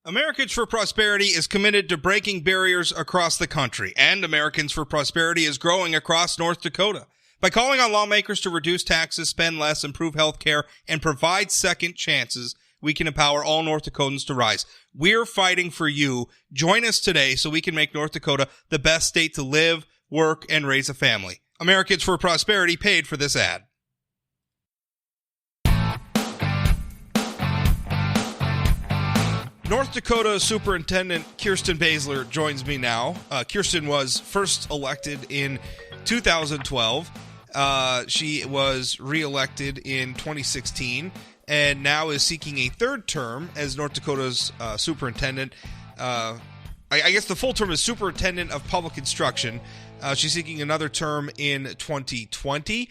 Americans for Prosperity is committed to breaking barriers across the country, and Americans for Prosperity is growing across North Dakota. By calling on lawmakers to reduce taxes, spend less, improve health care, and provide second chances, we can empower all North Dakotans to rise. We're fighting for you. Join us today so we can make North Dakota the best state to live, work, and raise a family. Americans for Prosperity paid for this ad. North Dakota Superintendent Kirsten Baesler joins me now. Kirsten was first elected in 2012. She was reelected in 2016 and now is seeking a third term as North Dakota's superintendent. I guess the full term is Superintendent of Public Instruction. She's seeking another term in 2020.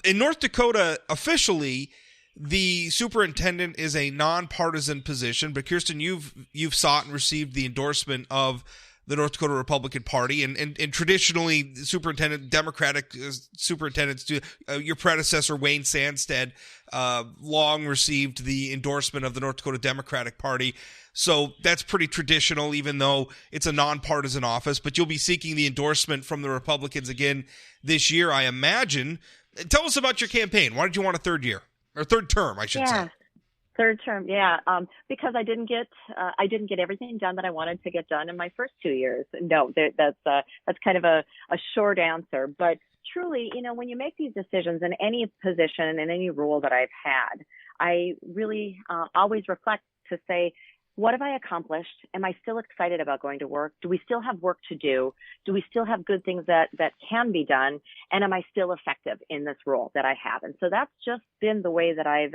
In North Dakota, officially, the superintendent is a nonpartisan position, but Kirsten, you've sought and received the endorsement of the North Dakota Republican Party, and traditionally, Democratic superintendents do. Your predecessor, Wayne Sandstead, long received the endorsement of the North Dakota Democratic Party. So that's pretty traditional, even though it's a nonpartisan office. But you'll be seeking the endorsement from the Republicans again this year, I imagine. Tell us about your campaign. Why did you want a third year? Or third term, I should say. Third term, because I didn't get everything done that I wanted to get done in my first 2 years. No, that's kind of a short answer. But truly, when you make these decisions in any position and any role that I've had, I really always reflect to say, what have I accomplished? Am I still excited about going to work? Do we still have work to do? Do we still have good things that can be done? And am I still effective in this role that I have? And so that's just been the way that I've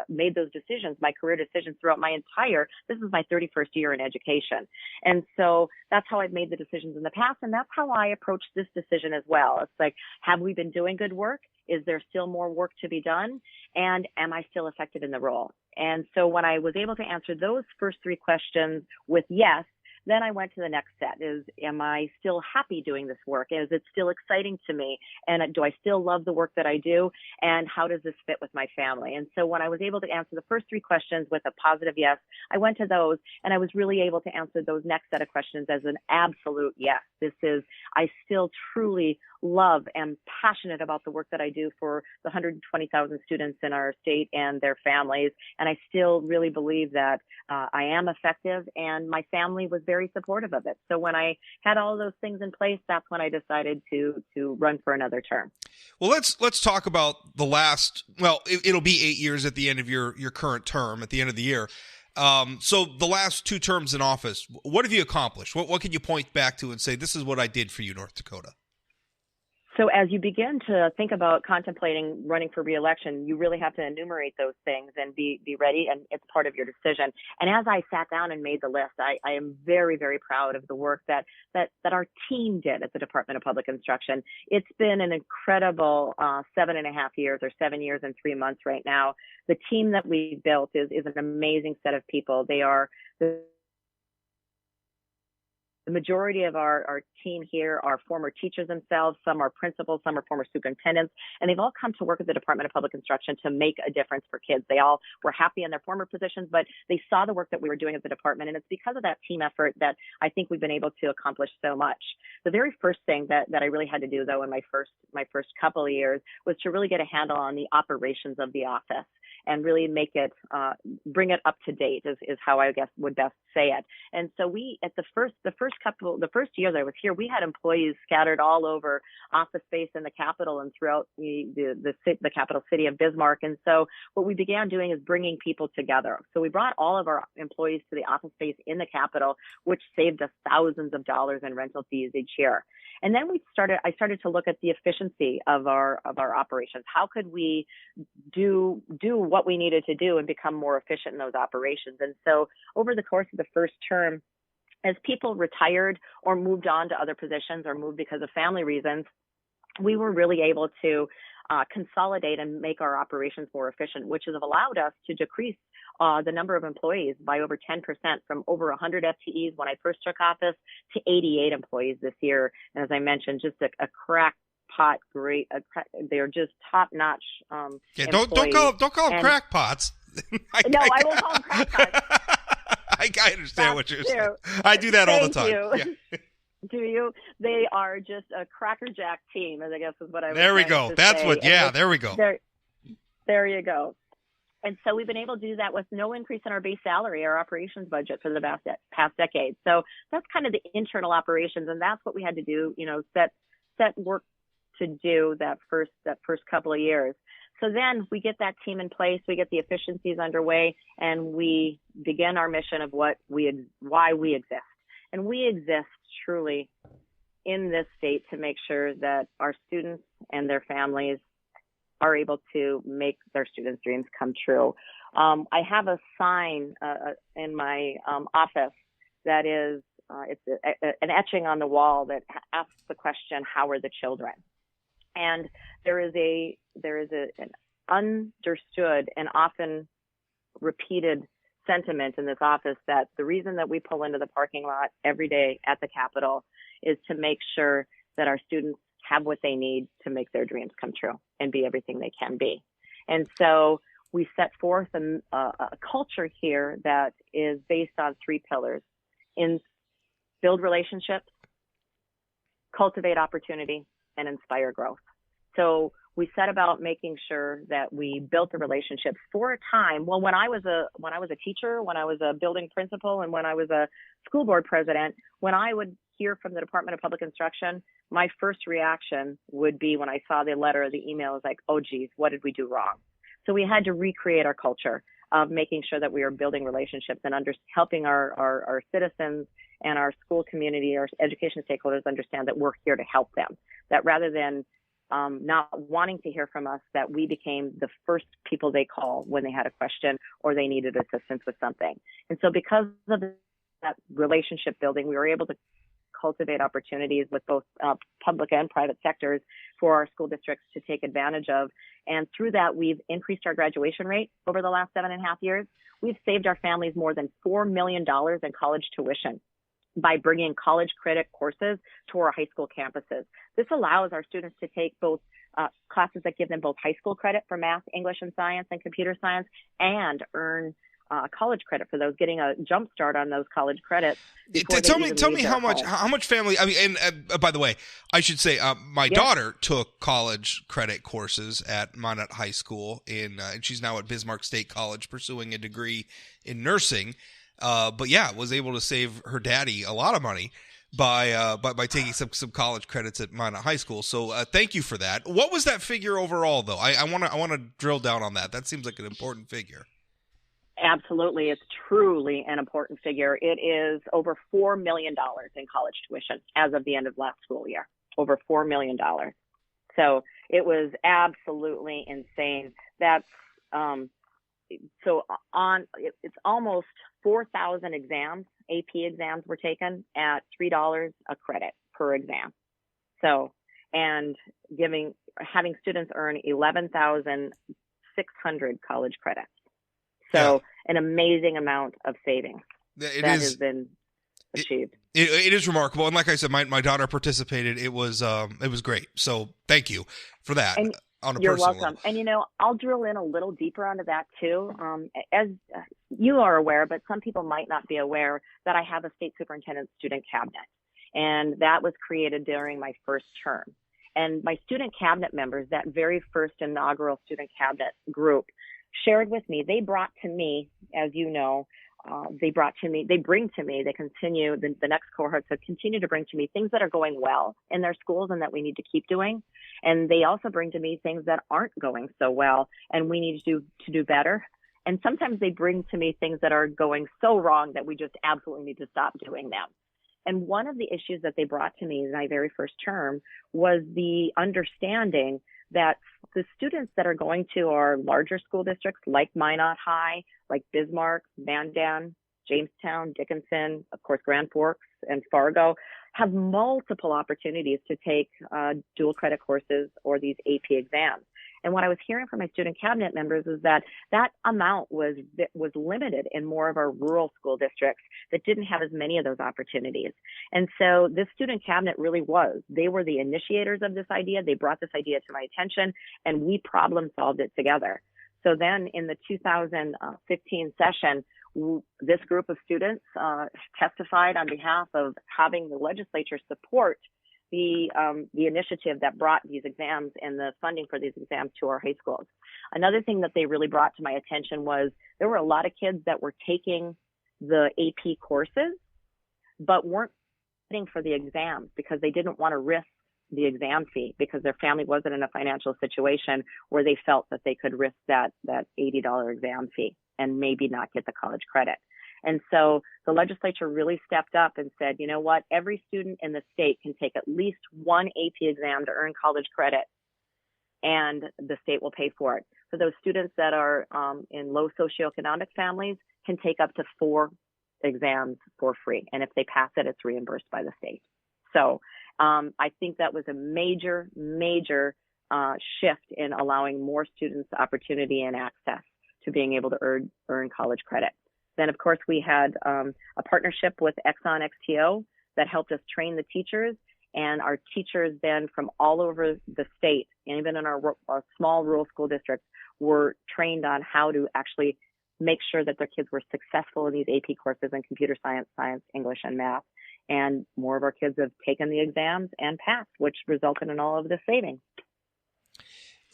made those decisions, my career decisions throughout this is my 31st year in education. And so that's how I've made the decisions in the past. And that's how I approach this decision as well. It's like, have we been doing good work? Is there still more work to be done? And am I still effective in the role? And so when I was able to answer those first three questions with yes, then I went to the next set am I still happy doing this work? Is it still exciting to me? And do I still love the work that I do? And how does this fit with my family? And so when I was able to answer the first three questions with a positive yes, I went to those and I was really able to answer those next set of questions as an absolute yes. I still truly love and passionate about the work that I do for the 120,000 students in our state and their families. And I still really believe that I am effective, and my family was very supportive of it. So when I had all those things in place, that's when I decided to run for another term. Well, let's talk about the last, it'll be 8 years at the end of your current term at the end of the year. So the last two terms in office, what have you accomplished? What can you point back to and say, this is what I did for you, North Dakota? So as you begin to think about contemplating running for reelection, you really have to enumerate those things and be ready, and it's part of your decision. And as I sat down and made the list, I am very, very proud of the work that our team did at the Department of Public Instruction. It's been an incredible 7.5 years, or 7 years and 3 months right now. The team that we built is an amazing set of people. They are the majority of our team here are former teachers themselves. Some are principals, some are former superintendents, and they've all come to work at the Department of Public Instruction to make a difference for kids. They all were happy in their former positions, but they saw the work that we were doing at the department, and it's because of that team effort that I think we've been able to accomplish so much. The very first thing that I really had to do, though, in my first couple of years was to really get a handle on the operations of the office and really make it, bring it up to date is how I guess would best say it. And so we, at the first year that I was here, we had employees scattered all over office space in the Capitol and throughout the capital city of Bismarck. And so what we began doing is bringing people together. So we brought all of our employees to the office space in the Capitol, which saved us thousands of dollars in rental fees each year. And then I started to look at the efficiency of our operations. How could we do what we needed to do and become more efficient in those operations? And so over the course of the first term, as people retired or moved on to other positions or moved because of family reasons, we were really able to consolidate and make our operations more efficient, which has allowed us to decrease the number of employees by over 10%, from over 100 FTEs when I first took office to 88 employees this year. And as I mentioned, just a crackpot, they're just top-notch don't call them crackpots. I won't call them crackpots. I understand what you're saying. True. I do that all the Thank time. you. Yeah. Do you? They are just a crackerjack team, as I guess is what I was There we trying go. to That's say. what. Yeah, there we go. There you go. And so we've been able to do that with no increase in our base salary, our operations budget for the past decade. So that's kind of the internal operations, and that's what we had to do. Set work to do that first couple of years. So then we get that team in place, we get the efficiencies underway, and we begin our mission of why we exist. And we exist truly in this state to make sure that our students and their families are able to make their students' dreams come true. I have a sign in my office that is it's an etching on the wall that asks the question, "How are the children?" And there is an understood and often repeated sentiment in this office that the reason that we pull into the parking lot every day at the Capitol is to make sure that our students have what they need to make their dreams come true and be everything they can be. And so we set forth a culture here that is based on three pillars: build relationships, cultivate opportunity, and inspire growth. So we set about making sure that we built the relationships for a time. Well, when I was a teacher, when I was a building principal, and when I was a school board president, when I would hear from the Department of Public Instruction, my first reaction would be, when I saw the letter or the email, is like, "Oh geez, what did we do wrong?" So we had to recreate our culture of making sure that we are building relationships and helping our citizens and our school community, our education stakeholders understand that we're here to help them. That rather than not wanting to hear from us, that we became the first people they call when they had a question or they needed assistance with something. And so because of that relationship building, we were able to cultivate opportunities with both public and private sectors for our school districts to take advantage of. And through that, we've increased our graduation rate over the last 7.5 years. We've saved our families more than $4 million in college tuition by bringing college credit courses to our high school campuses. This allows our students to take both classes that give them both high school credit for math, English and science, and computer science, and earn college credit for those, getting a jump start on those college credits. Tell me how much family. I mean, and by the way, I should say my daughter took college credit courses at Minot High School and she's now at Bismarck State College pursuing a degree in nursing. But yeah, was able to save her daddy a lot of money by taking some college credits at Minot High School. So thank you for that. What was that figure overall, though? I want to drill down on that. That seems like an important figure. Absolutely. It's truly an important figure. It is over $4 million in college tuition as of the end of last school year, over $4 million. So it was absolutely insane. That's it's almost 4,000 exams, AP exams were taken at $3 a credit per exam. So, and having students earn 11,600 college credits. So an amazing amount of savings has been achieved. It is remarkable, and like I said, my daughter participated. It was great. So thank you for that. And you're welcome. And I'll drill in a little deeper onto that too. As you are aware, but some people might not be aware, that I have a state superintendent student cabinet, and that was created during my first term. And my student cabinet members, that very first inaugural student cabinet group, shared with me, they brought to me, as you know, they continue, the next cohort to continue to bring to me things that are going well in their schools and that we need to keep doing. And they also bring to me things that aren't going so well and we need to do better. And sometimes they bring to me things that are going so wrong that we just absolutely need to stop doing them. And one of the issues that they brought to me in my very first term was the understanding that the students that are going to our larger school districts like Minot High, like Bismarck, Mandan, Jamestown, Dickinson, of course, Grand Forks and Fargo, have multiple opportunities to take dual credit courses or these AP exams. And what I was hearing from my student cabinet members is that amount was limited in more of our rural school districts that didn't have as many of those opportunities. And so this student cabinet really they were the initiators of this idea. They brought this idea to my attention and we problem solved it together. So then in the 2015 session, this group of students testified on behalf of having the legislature support the initiative that brought these exams and the funding for these exams to our high schools. Another thing that they really brought to my attention was there were a lot of kids that were taking the AP courses, but weren't studying for the exams because they didn't want to risk the exam fee because their family wasn't in a financial situation where they felt that they could risk that $80 exam fee and maybe not get the college credit. And so the legislature really stepped up and said, you know what, every student in the state can take at least one AP exam to earn college credit, and the state will pay for it. So those students that are in low socioeconomic families can take up to 4 exams for free. And if they pass it, it's reimbursed by the state. So I think that was a major shift in allowing more students the opportunity and access to being able to earn college credit. Then, of course, we had a partnership with Exxon XTO that helped us train the teachers, and our teachers then from all over the state, and even in our small rural school districts, were trained on how to actually make sure that their kids were successful in these AP courses in computer science, English, and math. And more of our kids have taken the exams and passed, which resulted in all of the savings.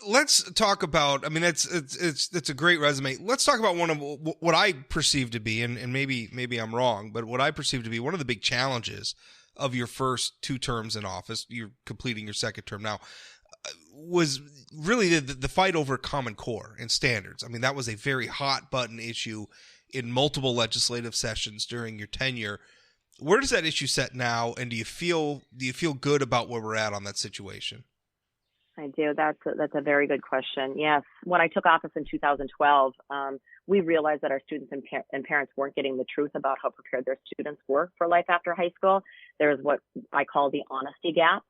Let's talk about, I mean, it's a great resume. Let's talk about one of what I perceive to be, and maybe I'm wrong, but what I perceive to be one of the big challenges of your first 2 terms in office, you're completing your second term now, was really the fight over Common Core and standards. I mean, that was a very hot button issue in multiple legislative sessions during your tenure. Where does that issue set now, and do you feel good about where we're at on that situation? I do. That's a very good question. Yes. When I took office in 2012, we realized that our students and parents weren't getting the truth about how prepared their students were for life after high school. There's what I call the honesty gap,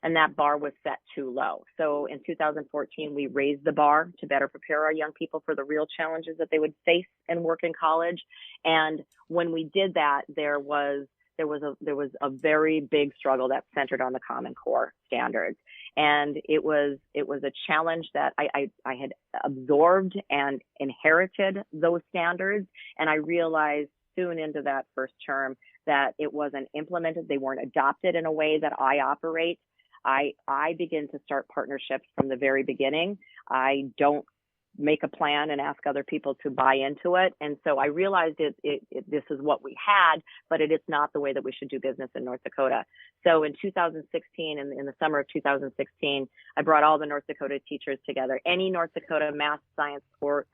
and that bar was set too low. So in 2014, we raised the bar to better prepare our young people for the real challenges that they would face and work in college. And when we did that, there was a very big struggle that centered on the Common Core standards. And it was a challenge that I had absorbed and inherited those standards. And I realized soon into that first term that it wasn't implemented. They weren't adopted in a way that I operate. I begin to start partnerships from the very beginning. I don't make a plan and ask other people to buy into it. And so I realized this is what we had, but it is not the way that we should do business in North Dakota. So in 2016, in the summer of 2016, I brought all the North Dakota teachers together. Any North Dakota math or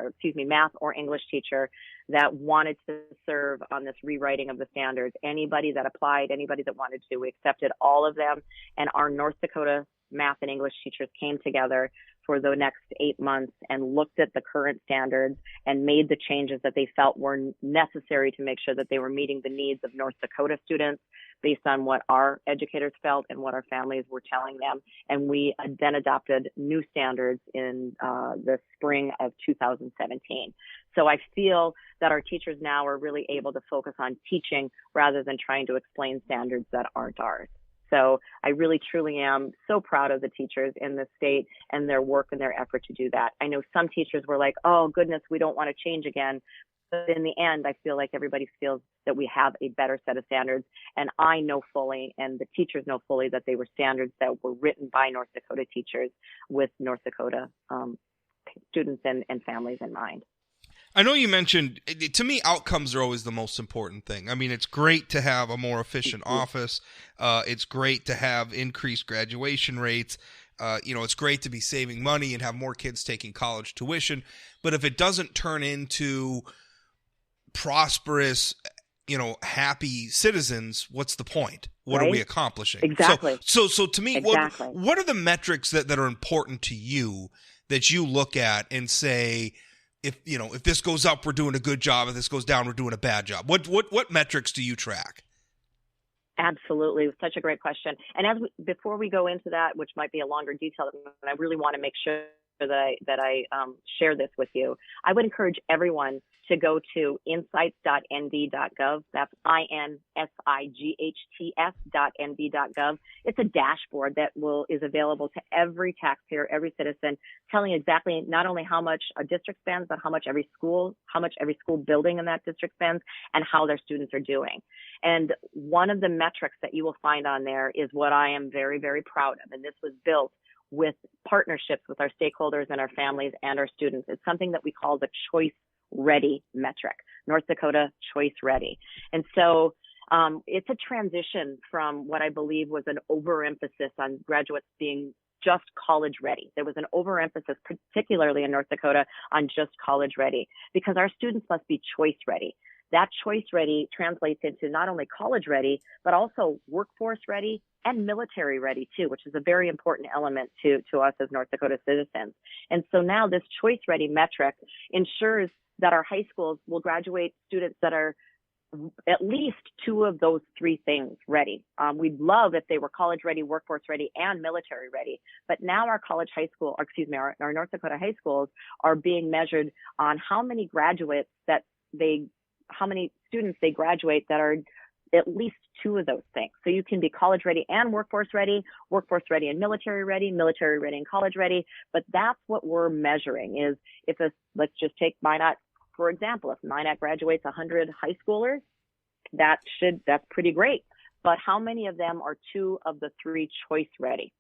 English teacher that wanted to serve on this rewriting of the standards, anybody that applied, anybody that wanted to, we accepted all of them. And our North Dakota math and English teachers came together for the next 8 months and looked at the current standards and made the changes that they felt were necessary to make sure that they were meeting the needs of North Dakota students based on what our educators felt and what our families were telling them. And we then adopted new standards in the spring of 2017. So I feel that our teachers now are really able to focus on teaching rather than trying to explain standards that aren't ours. So I really, truly am so proud of the teachers in the state and their work and their effort to do that. I know some teachers were like, oh, goodness, we don't want to change again. But in the end, I feel like everybody feels that we have a better set of standards. And I know fully, and the teachers know fully, that they were standards that were written by North Dakota teachers with North Dakota students and families in mind. I know you mentioned, to me, outcomes are always the most important thing. I mean, it's great to have a more efficient office. It's great to have increased graduation rates. It's great to be saving money and have more kids taking college tuition. But if it doesn't turn into prosperous, happy citizens, what's the point? What are we accomplishing? Exactly. So to me, exactly. What are the metrics that are important to you that you look at and say, if this goes up, we're doing a good job. If this goes down, we're doing a bad job. What metrics do you track? Absolutely. Such a great question. And before we go into that, which might be a longer detail, I really want to make sure that I share this with you. I would encourage everyone to go to insights.nv.gov. That's insights.nv.gov. It's a dashboard that is available to every taxpayer, every citizen, telling exactly not only how much a district spends, but how much every school building in that district spends, and how their students are doing. And one of the metrics that you will find on there is what I am very, very proud of. And this was built with partnerships with our stakeholders and our families and our students. It's something that we call the Choice Ready metric, North Dakota Choice Ready. And so it's a transition from what I believe was an overemphasis on graduates being just college ready. There was an overemphasis, particularly in North Dakota, on just college ready, because our students must be choice ready. That choice ready translates into not only college ready, but also workforce ready and military ready too, which is a very important element to us as North Dakota citizens. And so now this choice ready metric ensures that our high schools will graduate students that are at least two of those three things ready. We'd love if they were college ready, workforce ready, and military ready. But now our our North Dakota high schools are being measured on how many students they graduate that are at least two of those things. So you can be college ready and workforce ready and military ready and college ready. But that's what we're measuring is let's just take Minot, for example. If Minot graduates 100 high schoolers, that's pretty great. But how many of them are two of the three choice ready?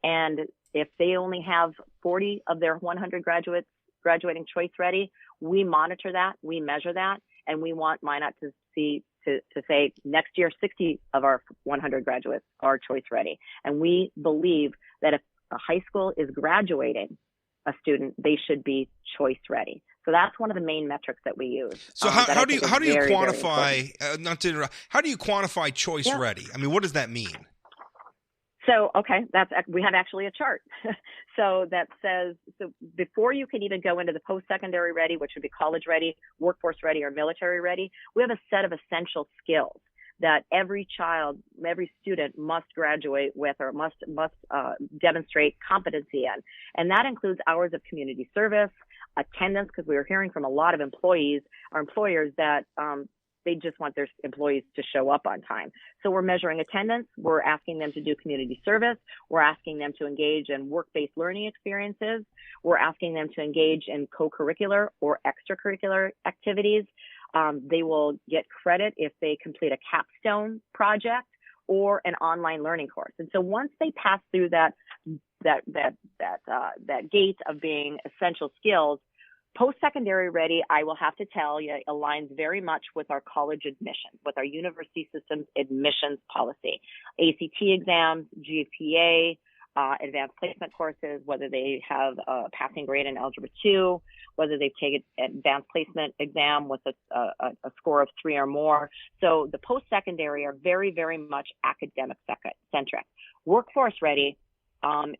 And if they only have 40 of their 100 graduates graduating choice ready, we monitor that, we measure that, and we want Minot to say next year 60 of our 100 graduates are choice ready. And we believe that if a high school is graduating a student, they should be choice ready. So that's one of the main metrics that we use. So how do you quantify? Not to interrupt. How do you quantify choice ready? I mean, what does that mean? So, okay, we have actually a chart. So that says, before you can even go into the post-secondary ready, which would be college ready, workforce ready, or military ready, we have a set of essential skills that every student must graduate with or must demonstrate competency in. And that includes hours of community service, attendance, because we were hearing from a lot of employers that they just want their employees to show up on time. So we're measuring attendance. We're asking them to do community service. We're asking them to engage in work-based learning experiences. We're asking them to engage in co-curricular or extracurricular activities. They will get credit if they complete a capstone project or an online learning course. And so once they pass through that gate of being essential skills, post-secondary ready, I will have to tell you, aligns very much with our college admissions, with our university system's admissions policy. ACT exams, GPA, advanced placement courses, whether they have a passing grade in Algebra 2, whether they've taken an advanced placement exam with a score of 3 or more. So the post-secondary are very, very much academic-centric. Workforce ready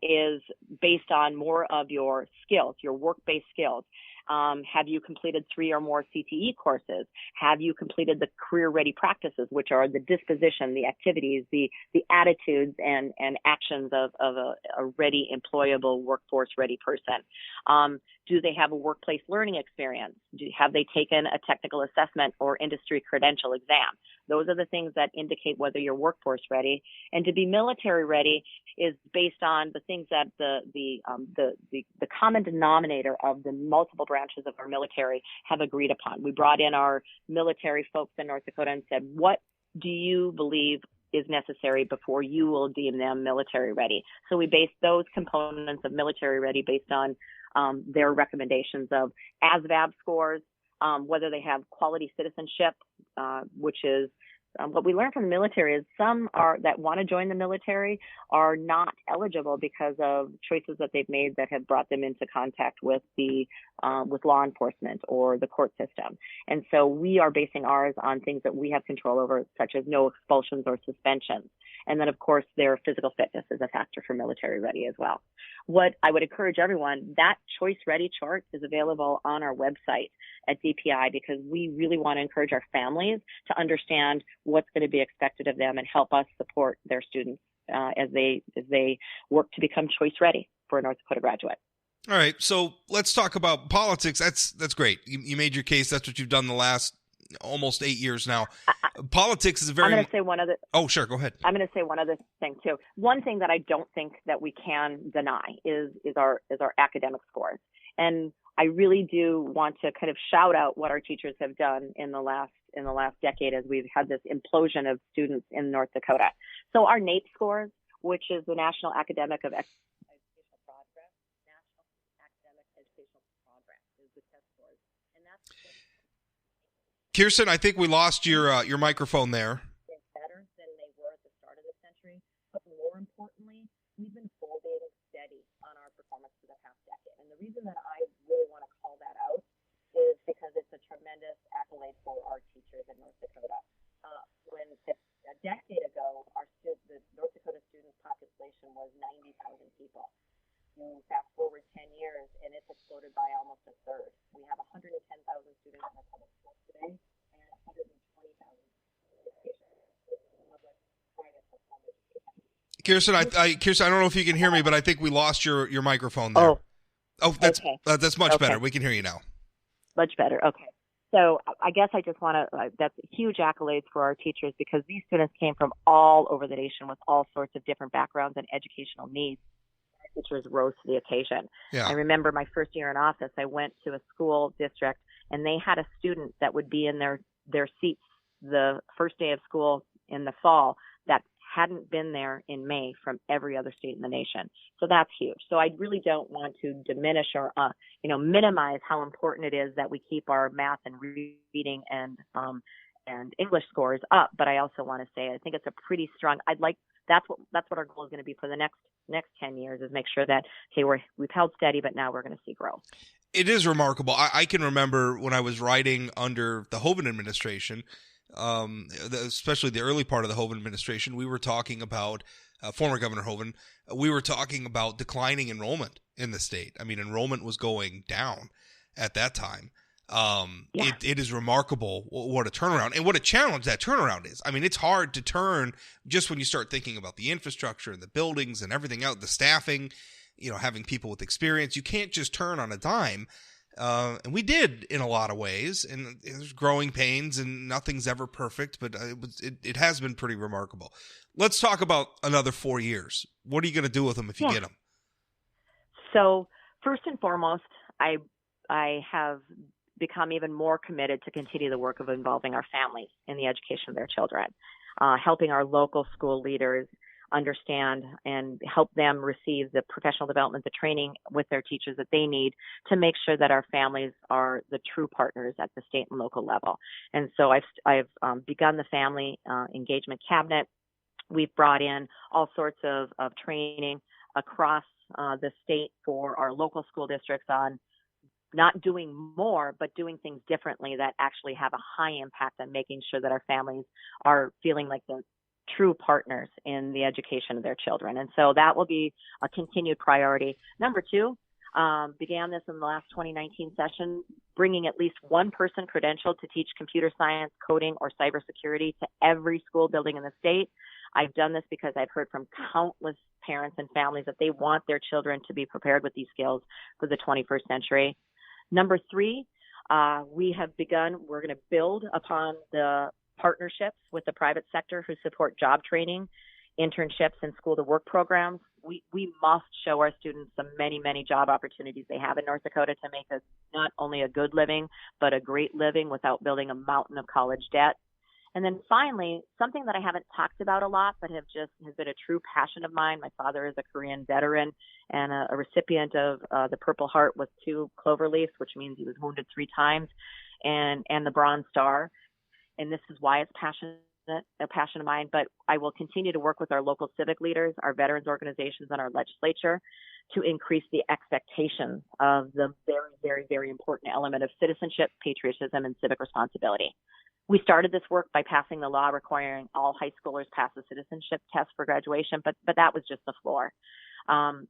is based on more of your skills, your work-based skills. Have you completed 3 or more CTE courses? Have you completed the career-ready practices, which are the disposition, the activities, the attitudes and actions of a ready, employable, workforce-ready person? Do they have a workplace learning experience? Have they taken a technical assessment or industry credential exam? Those are the things that indicate whether you're workforce ready. And to be military ready is based on the things that the common denominator of the multiple branches of our military have agreed upon. We brought in our military folks in North Dakota and said, what do you believe is necessary before you will deem them military ready? So we based those components of military ready based on their recommendations of ASVAB scores, whether they have quality citizenship, which is what we learned from the military is some that want to join the military are not eligible because of choices that they've made that have brought them into contact with with law enforcement or the court system. And so we are basing ours on things that we have control over, such as no expulsions or suspensions. And then, of course, their physical fitness is a factor for military ready as well. What I would encourage everyone, that choice ready chart is available on our website at DPI because we really want to encourage our families to understand what's going to be expected of them and help us support their students as they work to become choice ready for a North Dakota graduate. All right, so let's talk about politics. That's great. You made your case. That's what you've done the last almost 8 years now. Politics is a very. I'm going to say one other. Oh, sure. Go ahead. I'm going to say one other thing too. One thing that I don't think that we can deny is our academic scores, and I really do want to kind of shout out what our teachers have done in the last decade as we've had this implosion of students in North Dakota. So our NAEP scores, which is the National Academic of Educational Progress, National Academic Educational Progress is the test scores, and that's Kirsten, I think we lost your microphone there. better than they were at the start of the century. But more importantly, we've been holding steady on our performance for the past decade. And the reason that I really want to call that out is because it's a tremendous accolade for our teachers in North Dakota. When a decade ago, the North Dakota student population was 90,000 people. You fast forward 10 years, and it's exploded by almost a third. We have 110,000 students in our public schools today, and 120,000 Kirsten, Kirsten, I don't know if you can hear me, but I think we lost your microphone there. That's okay. That's much Okay. better. We can hear you now. Much better. Okay. So I guess I just want to, that's huge accolades for our teachers because these students came from all over the nation with all sorts of different backgrounds and educational needs. Our teachers rose to the occasion. Yeah. I remember my first year in office, I went to a school district and they had a student that would be in their seats the first day of school in the fall that hadn't been there in May from every other state in the nation. So that's huge. So I really don't want to diminish or, minimize how important it is that we keep our math and reading and English scores up. But I also want to say, I think it's a pretty strong, that's what our goal is going to be for the next 10 years is make sure that, okay, we've held steady, but now we're going to see growth. It is remarkable. I can remember when I was writing under the Hoeven administration, especially the early part of the Hoeven administration, we were talking about former Governor Hoeven. We were talking about declining enrollment in the state. I mean, enrollment was going down at that time. It is remarkable what a turnaround and what a challenge that turnaround is. I mean, it's hard to turn just when you start thinking about the infrastructure and the buildings and everything else, the staffing, having people with experience. You can't just turn on a dime. And we did in a lot of ways, and there's growing pains, and nothing's ever perfect, but it has been pretty remarkable. Let's talk about another 4 years. What are you going to do with them if you get them? So first and foremost, I have become even more committed to continue the work of involving our families in the education of their children, helping our local school leaders understand and help them receive the professional development, the training with their teachers that they need to make sure that our families are the true partners at the state and local level. And so I've begun the family engagement cabinet. We've brought in all sorts of training across the state for our local school districts on not doing more, but doing things differently that actually have a high impact on making sure that our families are feeling like the true partners in the education of their children. And so that will be a continued priority. Number two, began this in the last 2019 session, bringing at least one person credentialed to teach computer science, coding, or cybersecurity to every school building in the state. I've done this because I've heard from countless parents and families that they want their children to be prepared with these skills for the 21st century. Number three, we're going to build upon the partnerships with the private sector who support job training, internships, and school to work programs. We must show our students the many, many job opportunities they have in North Dakota to make us not only a good living, but a great living without building a mountain of college debt. And then finally, something that I haven't talked about a lot, but has been a true passion of mine. My father is a Korean veteran and a recipient of the Purple Heart with 2 clover leafs, which means he was wounded 3 times, and the Bronze Star. And this is why it's a passion of mine. But I will continue to work with our local civic leaders, our veterans organizations, and our legislature to increase the expectations of the very, very, very important element of citizenship, patriotism, and civic responsibility. We started this work by passing the law requiring all high schoolers pass the citizenship test for graduation, but that was just the floor. I'm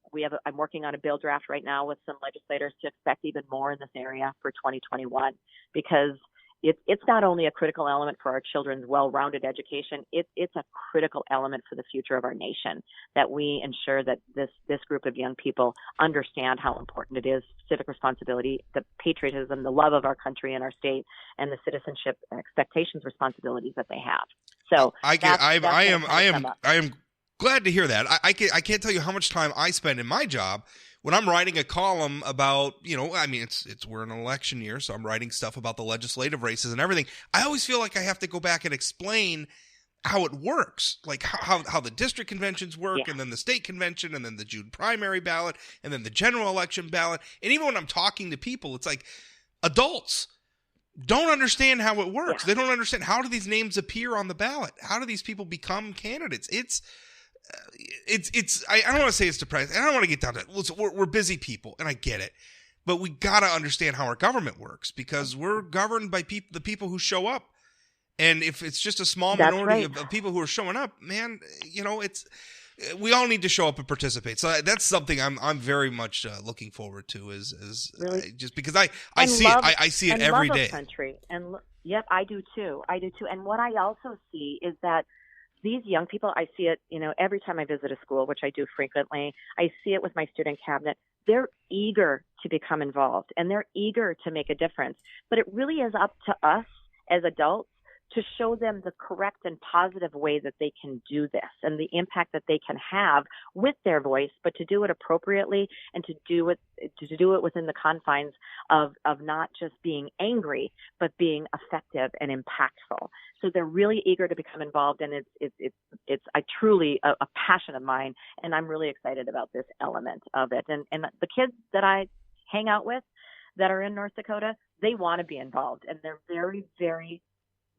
working on a bill draft right now with some legislators to expect even more in this area for 2021, because it's not only a critical element for our children's well-rounded education, it's a critical element for the future of our nation, that we ensure that this group of young people understand how important it is, civic responsibility, the patriotism, the love of our country and our state, and the citizenship expectations, responsibilities that they have. So I am glad to hear that. I can't tell you how much time I spend in my job when I'm writing a column about, we're in an election year, so I'm writing stuff about the legislative races and everything. I always feel like I have to go back and explain how it works, like how the district conventions work, and then the state convention, and then the June primary ballot, and then the general election ballot. And even when I'm talking to people, it's like adults don't understand how it works. They don't understand, how do these names appear on the ballot? How do these people become candidates? I don't want to say it's depressing. I don't want to get down to it. Listen, we're busy people, and I get it. But we got to understand how our government works, because we're governed by the people who show up. And if it's just a small minority of people who are showing up, man, we all need to show up and participate. So that's something I'm very much looking forward to, is really? Just because I see it every day. Country. And yep, I do too. And what I also see is that these young people, I see it, every time I visit a school, which I do frequently. I see it with my student cabinet. They're eager to become involved, and they're eager to make a difference. But it really is up to us as adults to show them the correct and positive way that they can do this, and the impact that they can have with their voice, but to do it appropriately, and to do it within the confines of not just being angry, but being effective and impactful. So they're really eager to become involved, and it's truly a passion of mine, and I'm really excited about this element of it. And the kids that I hang out with that are in North Dakota, they want to be involved, and they're very, very,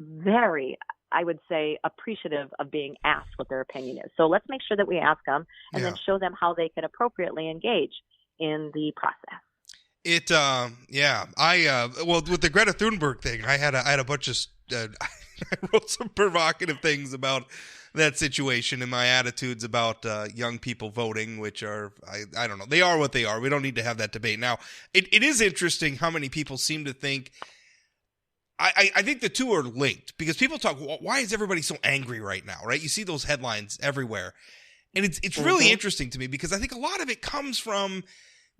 very, I would say, appreciative of being asked what their opinion is. So let's make sure that we ask them, and then show them how they can appropriately engage in the process. With the Greta Thunberg thing, I had a bunch of, I wrote some provocative things about that situation and my attitudes about young people voting, which are, I don't know, they are what they are. We don't need to have that debate. Now, it is interesting how many people seem to think, I think the two are linked, because people talk, why is everybody so angry right now, right? You see those headlines everywhere. And it's really interesting to me, because I think a lot of it comes from,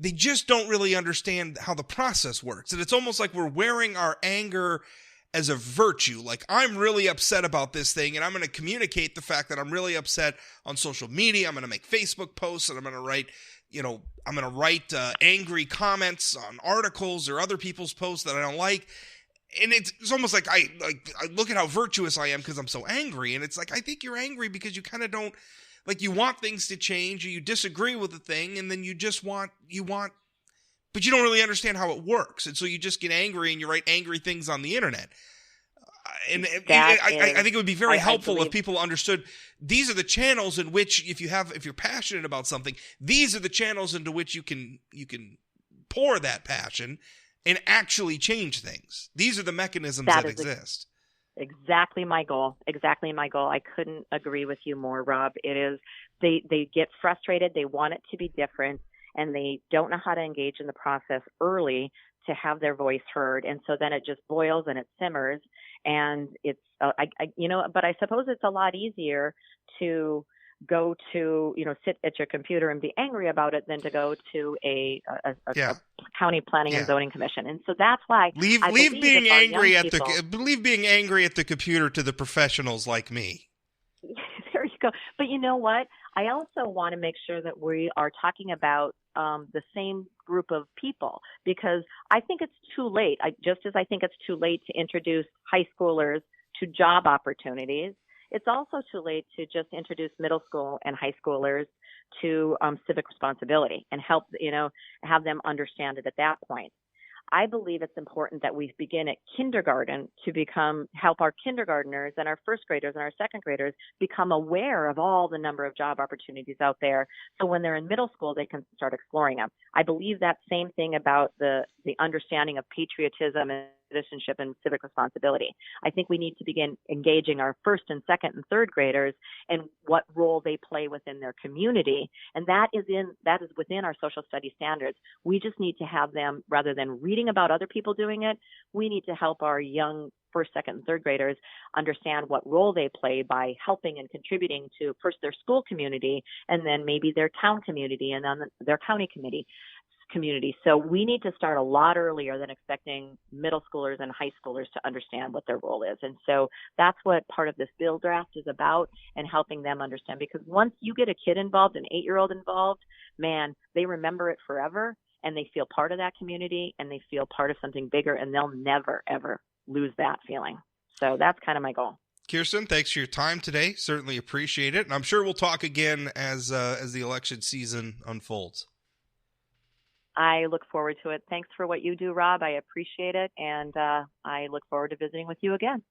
they just don't really understand how the process works. And it's almost like we're wearing our anger as a virtue. Like, I'm really upset about this thing, and I'm going to communicate the fact that I'm really upset on social media. I'm going to make Facebook posts, and I'm going to write angry comments on articles or other people's posts that I don't like. And it's almost like I look at how virtuous I am because I'm so angry. And it's like, I think you're angry because you kind of don't, like, you want things to change, or you disagree with the thing, and then you want, but you don't really understand how it works. And so you just get angry, and you write angry things on the internet. And I think it would be very helpful if people understood these are the channels in which, if you're passionate about something, these are the channels into which you can pour that passion and actually change things. These are the mechanisms that exist. Exactly my goal. I couldn't agree with you more, Rob. It is, they get frustrated. They want it to be different, and they don't know how to engage in the process early to have their voice heard. And so then it just boils and it simmers, and it's, but I suppose it's a lot easier to go to, sit at your computer and be angry about it than to go to a county planning and zoning commission. And so that's why leave being angry at the computer to the professionals like me. There you go. But you know what? I also want to make sure that we are talking about the same group of people, because I think it's too late. Just as I think it's too late to introduce high schoolers to job opportunities, it's also too late to just introduce middle school and high schoolers to civic responsibility and help, have them understand it at that point. I believe it's important that we begin at kindergarten to help our kindergartners and our first graders and our second graders become aware of all the number of job opportunities out there. So when they're in middle school, they can start exploring them. I believe that same thing about the understanding of patriotism and citizenship and civic responsibility. I think we need to begin engaging our first and second and third graders and what role they play within their community. And that is within our social studies standards. We just need to have them, rather than reading about other people doing it, we need to help our young first, second, and third graders understand what role they play by helping and contributing to first their school community and then maybe their town community and then their county community. So we need to start a lot earlier than expecting middle schoolers and high schoolers to understand what their role is. And so that's what part of this bill draft is about, and helping them understand. Because once you get a kid involved, an 8-year-old involved, man, they remember it forever, and they feel part of that community, and they feel part of something bigger, and they'll never, ever lose that feeling. So that's kind of my goal. Kirsten, thanks for your time today. Certainly appreciate it. And I'm sure we'll talk again as the election season unfolds. I look forward to it. Thanks for what you do, Rob. I appreciate it. And I look forward to visiting with you again.